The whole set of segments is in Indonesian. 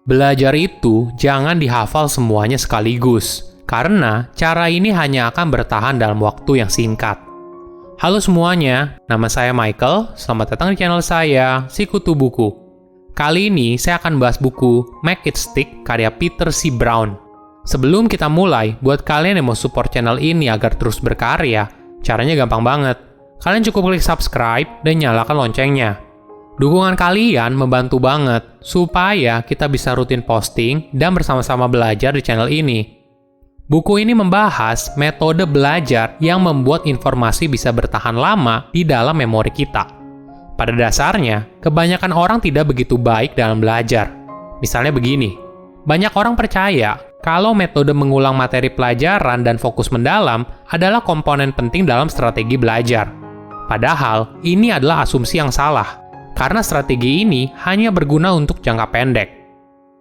Belajar itu jangan dihafal semuanya sekaligus, karena cara ini hanya akan bertahan dalam waktu yang singkat. Halo semuanya, nama saya Michael, selamat datang di channel saya, Sikutu Buku. Kali ini saya akan bahas buku Make It Stick karya Peter C. Brown. Sebelum kita mulai, buat kalian yang mau support channel ini agar terus berkarya, caranya gampang banget. Kalian cukup klik subscribe dan nyalakan loncengnya. Dukungan kalian membantu banget supaya kita bisa rutin posting dan bersama-sama belajar di channel ini. Buku ini membahas metode belajar yang membuat informasi bisa bertahan lama di dalam memori kita. Pada dasarnya, kebanyakan orang tidak begitu baik dalam belajar. Misalnya begini, banyak orang percaya kalau metode mengulang materi pelajaran dan fokus mendalam adalah komponen penting dalam strategi belajar. Padahal, ini adalah asumsi yang salah. Karena strategi ini hanya berguna untuk jangka pendek.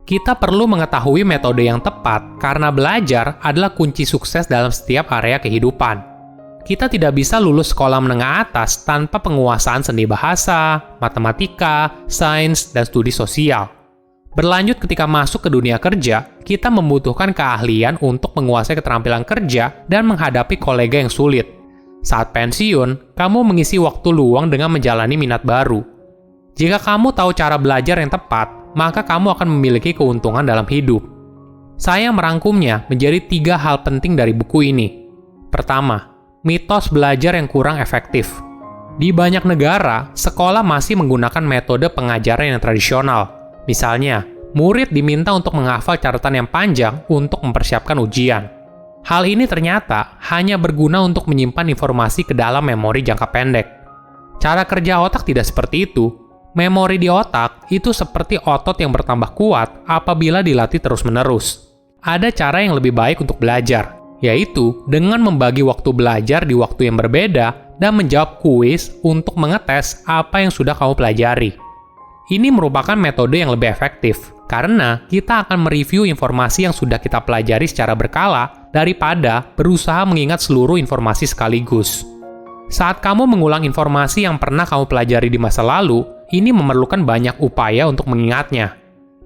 Kita perlu mengetahui metode yang tepat karena belajar adalah kunci sukses dalam setiap area kehidupan. Kita tidak bisa lulus sekolah menengah atas tanpa penguasaan seni bahasa, matematika, sains, dan studi sosial. Berlanjut ketika masuk ke dunia kerja, kita membutuhkan keahlian untuk menguasai keterampilan kerja dan menghadapi kolega yang sulit. Saat pensiun, kamu mengisi waktu luang dengan menjalani minat baru. Jika kamu tahu cara belajar yang tepat, maka kamu akan memiliki keuntungan dalam hidup. Saya merangkumnya menjadi 3 hal penting dari buku ini. Pertama, mitos belajar yang kurang efektif. Di banyak negara, sekolah masih menggunakan metode pengajaran yang tradisional. Misalnya, murid diminta untuk menghafal catatan yang panjang untuk mempersiapkan ujian. Hal ini ternyata hanya berguna untuk menyimpan informasi ke dalam memori jangka pendek. Cara kerja otak tidak seperti itu. Memori di otak itu seperti otot yang bertambah kuat apabila dilatih terus-menerus. Ada cara yang lebih baik untuk belajar, yaitu dengan membagi waktu belajar di waktu yang berbeda dan menjawab kuis untuk mengetes apa yang sudah kamu pelajari. Ini merupakan metode yang lebih efektif, karena kita akan mereview informasi yang sudah kita pelajari secara berkala daripada berusaha mengingat seluruh informasi sekaligus. Saat kamu mengulang informasi yang pernah kamu pelajari di masa lalu, ini memerlukan banyak upaya untuk mengingatnya.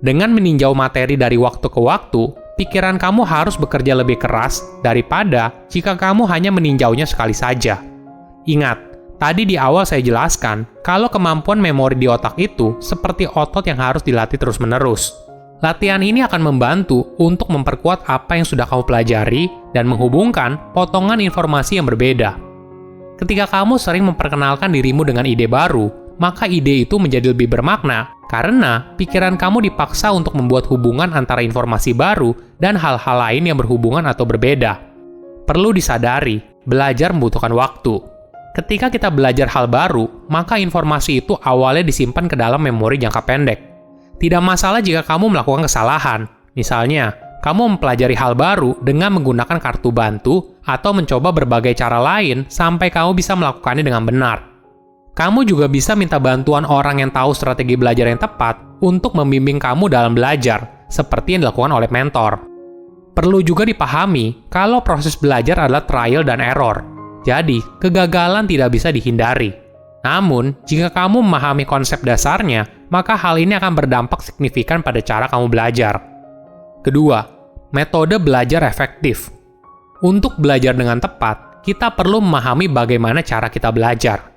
Dengan meninjau materi dari waktu ke waktu, pikiran kamu harus bekerja lebih keras daripada jika kamu hanya meninjaunya sekali saja. Ingat, tadi di awal saya jelaskan kalau kemampuan memori di otak itu seperti otot yang harus dilatih terus-menerus. Latihan ini akan membantu untuk memperkuat apa yang sudah kamu pelajari dan menghubungkan potongan informasi yang berbeda. Ketika kamu sering memperkenalkan dirimu dengan ide baru, maka ide itu menjadi lebih bermakna karena pikiran kamu dipaksa untuk membuat hubungan antara informasi baru dan hal-hal lain yang berhubungan atau berbeda. Perlu disadari, belajar membutuhkan waktu. Ketika kita belajar hal baru, maka informasi itu awalnya disimpan ke dalam memori jangka pendek. Tidak masalah jika kamu melakukan kesalahan. Misalnya, kamu mempelajari hal baru dengan menggunakan kartu bantu atau mencoba berbagai cara lain sampai kamu bisa melakukannya dengan benar. Kamu juga bisa minta bantuan orang yang tahu strategi belajar yang tepat untuk membimbing kamu dalam belajar, seperti yang dilakukan oleh mentor. Perlu juga dipahami kalau proses belajar adalah trial dan error, jadi kegagalan tidak bisa dihindari. Namun, jika kamu memahami konsep dasarnya, maka hal ini akan berdampak signifikan pada cara kamu belajar. Kedua, metode belajar efektif. Untuk belajar dengan tepat, kita perlu memahami bagaimana cara kita belajar.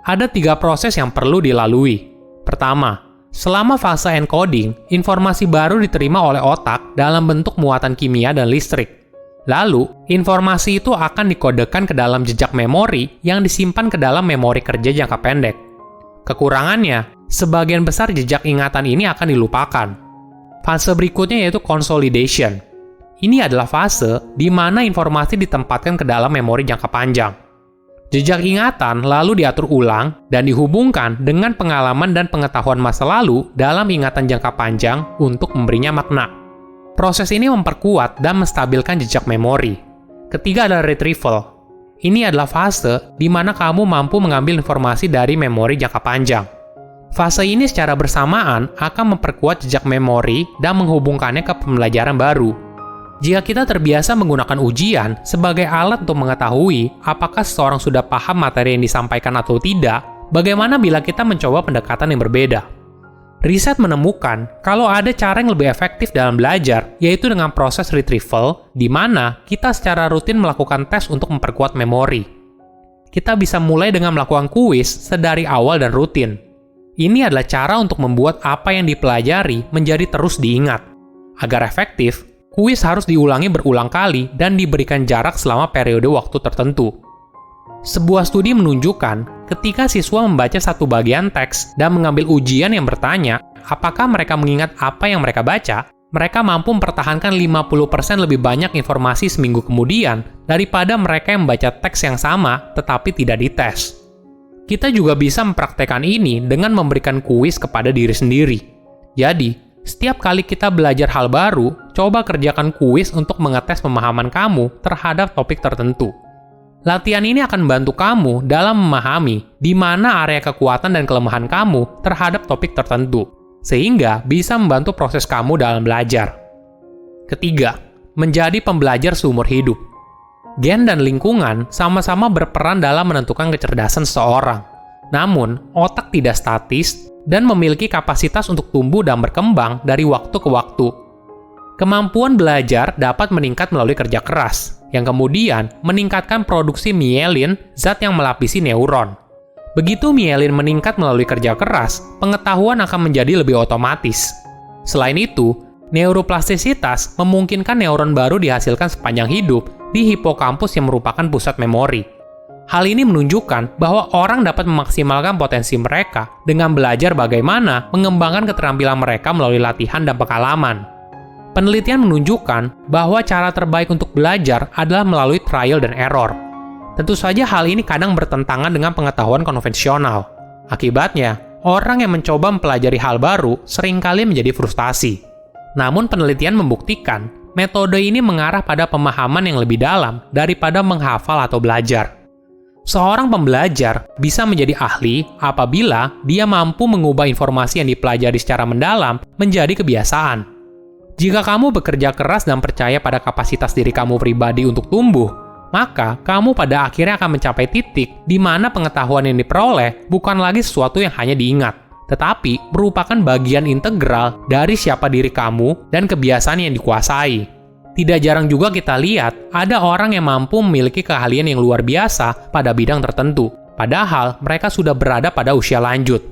Ada 3 proses yang perlu dilalui. Pertama, selama fase encoding, informasi baru diterima oleh otak dalam bentuk muatan kimia dan listrik. Lalu, informasi itu akan dikodekan ke dalam jejak memori yang disimpan ke dalam memori kerja jangka pendek. Kekurangannya, sebagian besar jejak ingatan ini akan dilupakan. Fase berikutnya yaitu consolidation. Ini adalah fase di mana informasi ditempatkan ke dalam memori jangka panjang. Jejak ingatan lalu diatur ulang dan dihubungkan dengan pengalaman dan pengetahuan masa lalu dalam ingatan jangka panjang untuk memberinya makna. Proses ini memperkuat dan menstabilkan jejak memori. Ketiga adalah retrieval. Ini adalah fase di mana kamu mampu mengambil informasi dari memori jangka panjang. Fase ini secara bersamaan akan memperkuat jejak memori dan menghubungkannya ke pembelajaran baru. Jika kita terbiasa menggunakan ujian sebagai alat untuk mengetahui apakah seseorang sudah paham materi yang disampaikan atau tidak, bagaimana bila kita mencoba pendekatan yang berbeda? Riset menemukan kalau ada cara yang lebih efektif dalam belajar, yaitu dengan proses retrieval, di mana kita secara rutin melakukan tes untuk memperkuat memori. Kita bisa mulai dengan melakukan kuis sedari awal dan rutin. Ini adalah cara untuk membuat apa yang dipelajari menjadi terus diingat. Agar efektif, kuis harus diulangi berulang kali dan diberikan jarak selama periode waktu tertentu. Sebuah studi menunjukkan ketika siswa membaca satu bagian teks dan mengambil ujian yang bertanya apakah mereka mengingat apa yang mereka baca, mereka mampu mempertahankan 50% lebih banyak informasi seminggu kemudian daripada mereka yang membaca teks yang sama tetapi tidak dites. Kita juga bisa mempraktekkan ini dengan memberikan kuis kepada diri sendiri. Jadi, setiap kali kita belajar hal baru, coba kerjakan kuis untuk mengetes pemahaman kamu terhadap topik tertentu. Latihan ini akan membantu kamu dalam memahami di mana area kekuatan dan kelemahan kamu terhadap topik tertentu, sehingga bisa membantu proses kamu dalam belajar. Ketiga, menjadi pembelajar seumur hidup. Gen dan lingkungan sama-sama berperan dalam menentukan kecerdasan seseorang. Namun, otak tidak statis dan memiliki kapasitas untuk tumbuh dan berkembang dari waktu ke waktu. Kemampuan belajar dapat meningkat melalui kerja keras, yang kemudian meningkatkan produksi mielin, zat yang melapisi neuron. Begitu mielin meningkat melalui kerja keras, pengetahuan akan menjadi lebih otomatis. Selain itu, neuroplastisitas memungkinkan neuron baru dihasilkan sepanjang hidup di hipokampus yang merupakan pusat memori. Hal ini menunjukkan bahwa orang dapat memaksimalkan potensi mereka dengan belajar bagaimana mengembangkan keterampilan mereka melalui latihan dan pengalaman. Penelitian menunjukkan bahwa cara terbaik untuk belajar adalah melalui trial dan error. Tentu saja hal ini kadang bertentangan dengan pengetahuan konvensional. Akibatnya, orang yang mencoba mempelajari hal baru seringkali menjadi frustasi. Namun penelitian membuktikan, metode ini mengarah pada pemahaman yang lebih dalam daripada menghafal atau belajar. Seorang pembelajar bisa menjadi ahli apabila dia mampu mengubah informasi yang dipelajari secara mendalam menjadi kebiasaan. Jika kamu bekerja keras dan percaya pada kapasitas diri kamu pribadi untuk tumbuh, maka kamu pada akhirnya akan mencapai titik di mana pengetahuan yang diperoleh bukan lagi sesuatu yang hanya diingat, tetapi merupakan bagian integral dari siapa diri kamu dan kebiasaan yang dikuasai. Tidak jarang juga kita lihat ada orang yang mampu memiliki keahlian yang luar biasa pada bidang tertentu, padahal mereka sudah berada pada usia lanjut.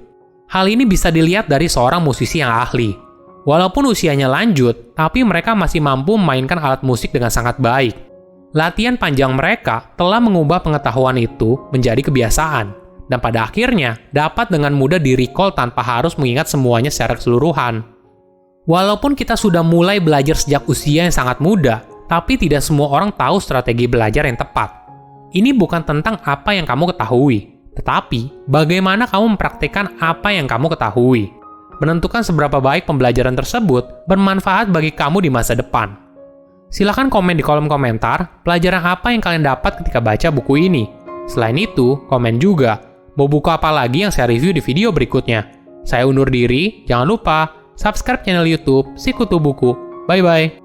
Hal ini bisa dilihat dari seorang musisi yang ahli. Walaupun usianya lanjut, tapi mereka masih mampu memainkan alat musik dengan sangat baik. Latihan panjang mereka telah mengubah pengetahuan itu menjadi kebiasaan, dan pada akhirnya dapat dengan mudah di-recall tanpa harus mengingat semuanya secara keseluruhan. Walaupun kita sudah mulai belajar sejak usia yang sangat muda, tapi tidak semua orang tahu strategi belajar yang tepat. Ini bukan tentang apa yang kamu ketahui, tetapi bagaimana kamu mempraktikkan apa yang kamu ketahui. Menentukan seberapa baik pembelajaran tersebut bermanfaat bagi kamu di masa depan. Silahkan komen di kolom komentar pelajaran apa yang kalian dapat ketika baca buku ini. Selain itu, komen juga mau buku apa lagi yang saya review di video berikutnya. Saya undur diri, jangan lupa subscribe channel YouTube Sikutu Buku. Bye-bye.